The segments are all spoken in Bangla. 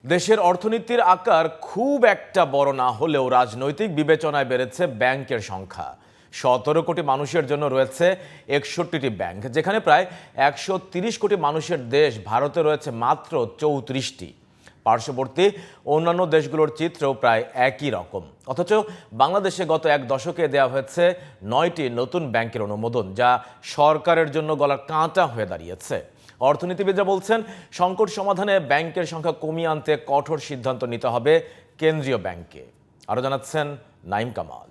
দেশের অর্থনীতির আকার খুব একটা বড় না হলেও রাজনৈতিক বিবেচনায় বেড়েছে ব্যাংকের সংখ্যা। 17 কোটি মানুষের জন্য রয়েছে 61টি ব্যাংক, যেখানে প্রায় 130 কোটি মানুষের দেশ ভারতে রয়েছে মাত্র 34টি। পার্শ্ববর্তী অন্যান্য দেশগুলোর চিত্রও প্রায় একই রকম। অথচ বাংলাদেশে গত এক দশকে দেওয়া হয়েছে 9টি নতুন ব্যাংকের অনুমোদন, যা সরকারের জন্য গলার কাঁটা হয়ে দাঁড়িয়েছে। অর্থনীতিবিদরা বলছেন, সংকট সমাধানে ব্যাংকের সংখ্যা কমিয়ে আনতে কঠোর সিদ্ধান্ত নিতে হবে কেন্দ্রীয় ব্যাংকে। আরও জানাচ্ছেন নাইম কামাল।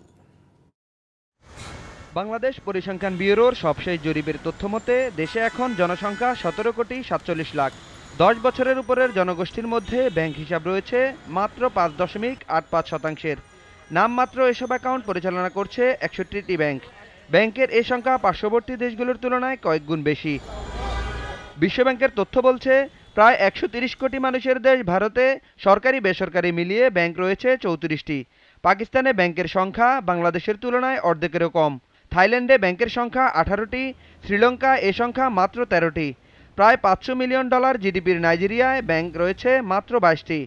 বাংলাদেশ পরিসংখ্যান ব্যুরোর সবশেষ জরিপের তথ্য মতে দেশে এখন জনসংখ্যা 17,47,00,000। 10 বছরের উপরের জনগোষ্ঠীর মধ্যে ব্যাংক হিসাব রয়েছে মাত্র 5.85%। নামমাত্র এসব অ্যাকাউন্ট পরিচালনা করছে 61টি ব্যাংক। ব্যাংকের এই সংখ্যা পার্শ্ববর্তী দেশগুলোর তুলনায় কয়েক গুণ বেশি। বিশ্বব্যাংকের তথ্য বলছে, প্রায় 130 কোটি মানুষের দেশ ভারতে সরকারি বেসরকারি মিলিয়ে ব্যাংক রয়েছে 34টি। পাকিস্তানে ব্যাংকের সংখ্যা বাংলাদেশের তুলনায় অর্ধেকেরও কম। থাইল্যান্ডে ব্যাংকের সংখ্যা 18টি, শ্রীলঙ্কা এ সংখ্যা মাত্র 13টি। প্রায় $500 মিলিয়ন জিডিপির নাইজেরিয়ায় ব্যাংক রয়েছে মাত্র 22টি।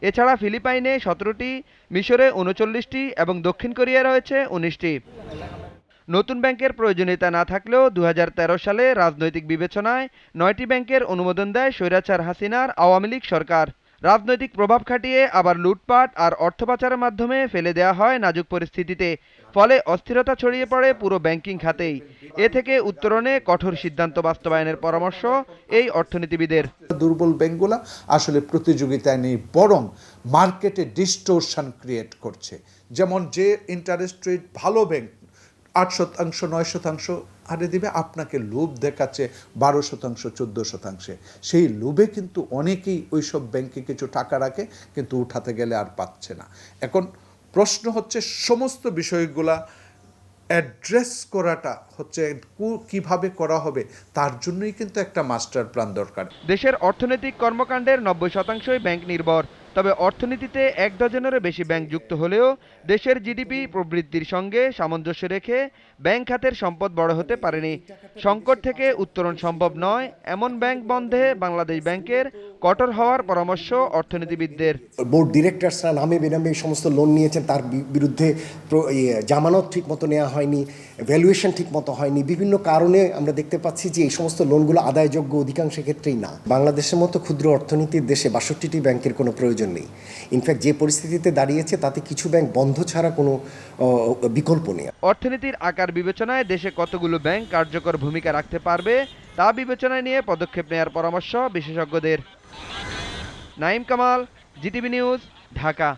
এছাড়া ফিলিপাইনে 17টি, মিশরে 39টি এবং দক্ষিণ কোরিয়ায় রয়েছে 19টি। নতুন ব্যাংকের প্রয়োজনীয়তা না থাকলেও 2013 সালে রাজনৈতিক বিবেচনায় 9টি ব্যাংকের অনুমোদন দেয় স্বৈরাচার হাসিনার আওয়ামী লীগ সরকার। রাজনৈতিক প্রভাব খাটিয়ে আবার লুটপাট আর অর্থ পাচারের মাধ্যমে ফেলে দেওয়া হয় নাজুক পরিস্থিতিতে। ফলে অস্থিরতা ছড়িয়ে পড়ে পুরো ব্যাংকিং খাতেই। এ থেকে উত্তরণে কঠোর সিদ্ধান্ত বাস্তবায়নের পরামর্শ এই অর্থনীতিবিদের। দুর্বল ব্যাংকগুলো আসলে প্রতিযোগিতায় নেই, বরং মার্কেটে ডিস্টোরশন ক্রিয়েট করছে। যেমন যে ইন্টারেস্ট রেট ভালো ব্যাংক 8%, 9% হারে দিবে, আপনাকে লোভ দেখাচ্ছে 12%, 14%। সেই লোভে কিন্তু অনেকেই ওই সব ব্যাংকে কিছু টাকা রাখে, কিন্তু উঠাতে গেলে আর পাচ্ছে না। এখন প্রশ্ন হচ্ছে, সমস্ত বিষয়গুলা অ্যাড্রেস করাটা হচ্ছে কিভাবে করা হবে, তার জন্যই কিন্তু একটা মাস্টার প্ল্যান দরকার। দেশের অর্থনৈতিক কর্মকাণ্ডের 90%ই ব্যাংক নির্ভর। তবে অর্থনীতিতে 1 ডজনেরও বেশি ব্যাংক যুক্ত হলেও দেশের জিডিপি প্রবৃদ্ধির সঙ্গে সামঞ্জস্য রেখে ব্যাংক খাতের সম্পদ বড় হতে পারেনি। সংকট থেকে উত্তরণ সম্ভব নয় এমন ব্যাংক বন্ধে বাংলাদেশ ব্যাংকের কঠোর হওয়ার পরামর্শ অর্থনীতিবিদদের। বোর্ড ডিরেক্টরসরা নামে বেনামে এই সমস্ত লোন নিয়েছেন, তার বিরুদ্ধে জামানত ঠিক মতো নেওয়া হয়নি, ভ্যালুয়েশন ঠিক মতো হয়নি। বিভিন্ন কারণে আমরা দেখতে পাচ্ছি যে এই সমস্ত লোনগুলো আদায়যোগ্য অধিকাংশ ক্ষেত্রেই না। বাংলাদেশের মতো ক্ষুদ্র অর্থনীতির দেশে 62টি ব্যাংকের কোনো প্রয়োজন নেই। ইনফ্যাক্ট যে পরিস্থিতিতে দাঁড়িয়েছে তাতে কিছু ব্যাংক বন্ধ ছাড়া কোনো বিকল্প নেই। অর্থনীতির আকার বিবেচনায় দেশে কতগুলো ব্যাংক কার্যকর ভূমিকা রাখতে পারবে তা বিবেচনায় নিয়ে পদক্ষেপ নেওয়ার পরামর্শ বিশেষজ্ঞদের। Naim Kamal, GTV news, Dhaka.